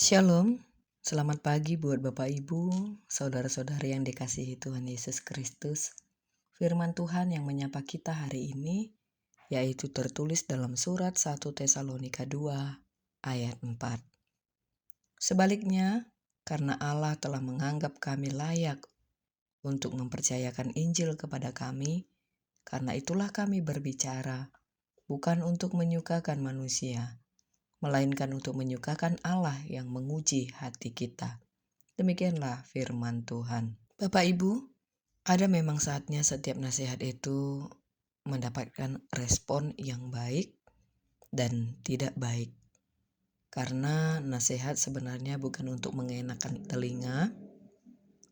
Shalom, selamat pagi buat Bapak Ibu, saudara-saudari yang dikasihi Tuhan Yesus Kristus. Firman Tuhan yang menyapa kita hari ini, yaitu tertulis dalam surat 1 Tesalonika 2 ayat 4. Sebaliknya, karena Allah telah menganggap kami layak untuk mempercayakan Injil kepada kami, karena itulah kami berbicara, bukan untuk menyukakan manusia, melainkan untuk menyukakan Allah yang menguji hati kita. Demikianlah firman Tuhan. Bapak Ibu, ada memang saatnya setiap nasihat itu mendapatkan respon yang baik dan tidak baik. Karena nasihat sebenarnya bukan untuk mengenakan telinga,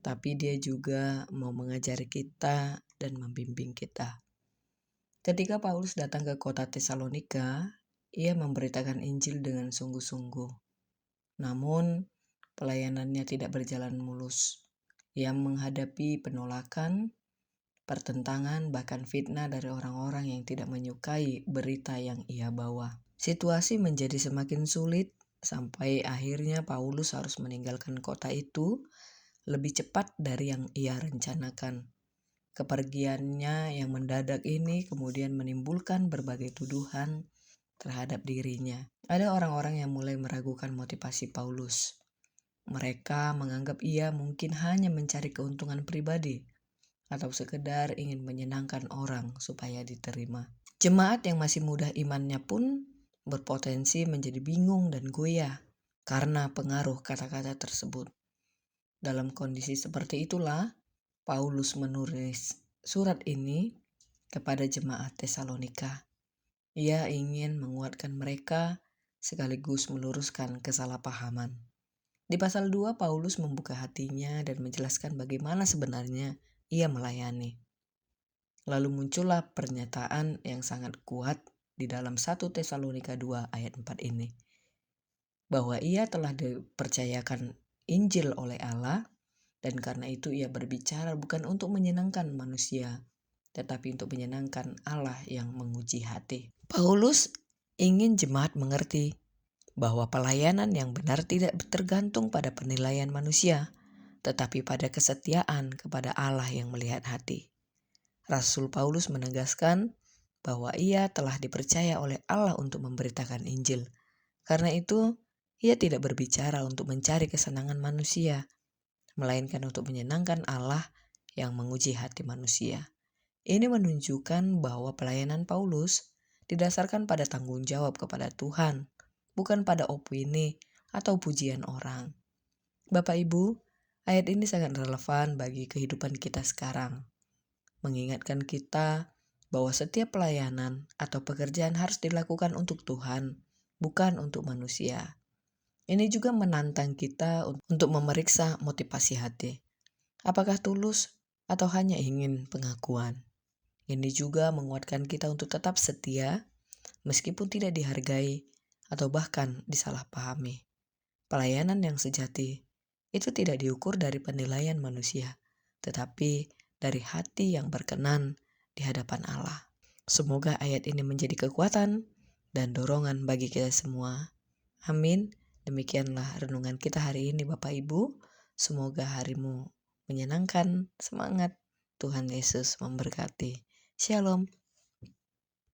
tapi dia juga mau mengajari kita dan membimbing kita. Ketika Paulus datang ke kota Tesalonika, ia memberitakan Injil dengan sungguh-sungguh. Namun, pelayanannya tidak berjalan mulus. Ia menghadapi penolakan, pertentangan, bahkan fitnah dari orang-orang yang tidak menyukai berita yang ia bawa. Situasi menjadi semakin sulit sampai akhirnya Paulus harus meninggalkan kota itu lebih cepat dari yang ia rencanakan. Kepergiannya yang mendadak ini kemudian menimbulkan berbagai tuduhan terhadap dirinya. Ada orang-orang yang mulai meragukan motivasi Paulus. Mereka menganggap ia mungkin hanya mencari keuntungan pribadi atau sekedar ingin menyenangkan orang supaya diterima. Jemaat yang masih muda imannya pun berpotensi menjadi bingung dan goyah karena pengaruh kata-kata tersebut. Dalam kondisi seperti itulah Paulus menulis surat ini kepada jemaat Tesalonika. Ia ingin menguatkan mereka sekaligus meluruskan kesalahpahaman. Di pasal 2, Paulus membuka hatinya dan menjelaskan bagaimana sebenarnya ia melayani. Lalu muncullah pernyataan yang sangat kuat di dalam 1 Tesalonika 2 ayat 4 ini. Bahwa ia telah dipercayakan Injil oleh Allah dan karena itu ia berbicara bukan untuk menyenangkan manusia, tetapi untuk menyenangkan Allah yang menguji hati. Paulus ingin jemaat mengerti bahwa pelayanan yang benar tidak tergantung pada penilaian manusia, tetapi pada kesetiaan kepada Allah yang melihat hati. Rasul Paulus menegaskan bahwa ia telah dipercaya oleh Allah untuk memberitakan Injil. Karena itu, ia tidak berbicara untuk mencari kesenangan manusia, melainkan untuk menyenangkan Allah yang menguji hati manusia. Ini menunjukkan bahwa pelayanan Paulus didasarkan pada tanggung jawab kepada Tuhan, bukan pada opini atau pujian orang. Bapak Ibu, ayat ini sangat relevan bagi kehidupan kita sekarang. Mengingatkan kita bahwa setiap pelayanan atau pekerjaan harus dilakukan untuk Tuhan, bukan untuk manusia. Ini juga menantang kita untuk memeriksa motivasi hati. Apakah tulus atau hanya ingin pengakuan? Ini juga menguatkan kita untuk tetap setia meskipun tidak dihargai atau bahkan disalahpahami. Pelayanan yang sejati itu tidak diukur dari penilaian manusia, tetapi dari hati yang berkenan di hadapan Allah. Semoga ayat ini menjadi kekuatan dan dorongan bagi kita semua. Amin. Demikianlah renungan kita hari ini Bapak Ibu. Semoga harimu menyenangkan, semangat. Tuhan Yesus memberkati. Shalom.